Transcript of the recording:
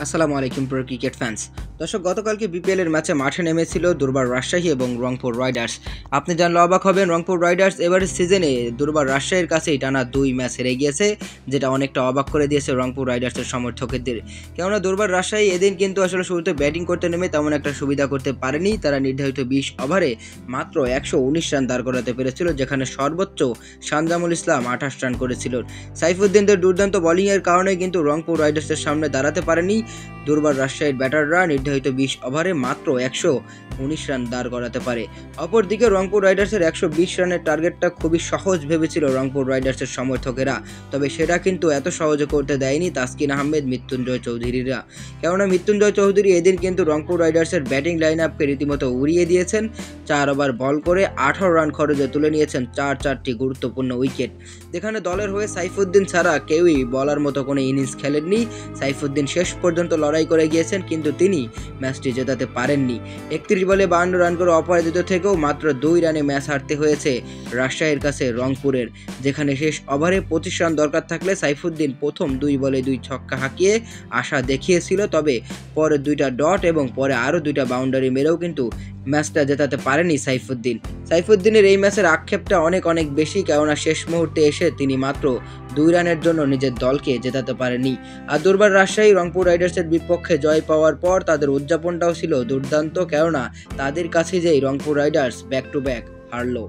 আসসালামু আলাইকুম pro cricket fans. দর্শক, গতকালকে বিপিএল এর ম্যাচে মাঠে নেমেছিল দুর্বার রাজশাহী এবং রংপুর রাইডার্স। আপনি জানলে অবাক হবেন, রংপুর রাইডার্স এবারের সিজনে দুর্বার রাজশাহীর কাছেই টানা 2 ম্যাচ হেরে গিয়েছে, যেটা অনেকটা অবাক করে দিয়েছে রংপুর রাইডার্সের সমর্থকদের। কেননা দুর্বার রাজশাহী এদিন কিন্তু আসলে শুরুতে ব্যাটিং করতে নেমে তেমন একটা সুবিধা করতে পারেনি। তারা নির্ধারিত 20 ওভারে মাত্র 119 রান দাঁড় করাতে পেরেছিল, যেখানে সর্বোচ্চ শানজামুল ইসলাম 28 রান করেছিল। সাইফুদ্দিনদের দুর্দান্ত বোলিংয়ের কারণে কিন্তু রংপুর রাইডার্সের সামনে দাঁড়াতে পারেনি দুর্বার রাজশাহীর ব্যাটাররা। নির্ধারিত 20 ওভারে মাত্র 119 রান দাঁড় করাতে পারে। অপরদিকে রংপুর রাইডার্সের 120 রানের টার্গেটটা খুবই সহজ ভেবেছিল রংপুর রাইডার্সের সমর্থকেরা, তবে সেটা কিন্তু এত সহজে করতে দেয়নি তাসকিন আহমেদ, মৃত্যুঞ্জয় চৌধুরীরা। কেননা মৃত্যুঞ্জয় চৌধুরী এদিন কিন্তু রংপুর রাইডার্সের ব্যাটিং লাইন আপকে রীতিমতো উড়িয়ে দিয়েছেন। 4 ওভার বল করে 18 রান খরচে তুলে নিয়েছেন 4টি গুরুত্বপূর্ণ উইকেট, যেখানে দলের হয়ে সাইফুদ্দিন ছাড়া কেউই বলার মতো কোনো ইনিংস খেলেননি। সাইফুদ্দিন শেষ পর্যন্ত লড়াই করে গিয়েছেন, কিন্তু তিনি ম্যাচটি জেতাতে পারেননি। 31 বলে 52 রান করে অপরাজিত থেকেও মাত্র 2 রানে ম্যাচ হারতে হয়েছে রাজশাহীর কাছে রংপুরের, যেখানে শেষ ওভারে 25 রান দরকার থাকলে সাইফুদ্দিন প্রথম 2 বলে 2 ছক্কা হাঁকিয়ে আশা দেখিয়েছিল, তবে পরে 2টা ডট এবং পরে আরও 2টা বাউন্ডারি মেরেও কিন্তু ম্যাচটা জেতাতে পারেনি সাইফুদ্দিনের এই ম্যাচের আক্ষেপটা অনেক বেশি, কেননা শেষ মুহূর্তে এসে তিনি মাত্র 2 রানের জন্য নিজের দলকে জেতাতে পারেনি। আর দুর্বার রাজশাহী রংপুর রাইডার্সের বিপক্ষে জয় পাওয়ার পর তাদের উদযাপনটাও ছিল দুর্দান্ত, কেননা তাদের কাছে যেই Rangpur Riders back to back হারলো।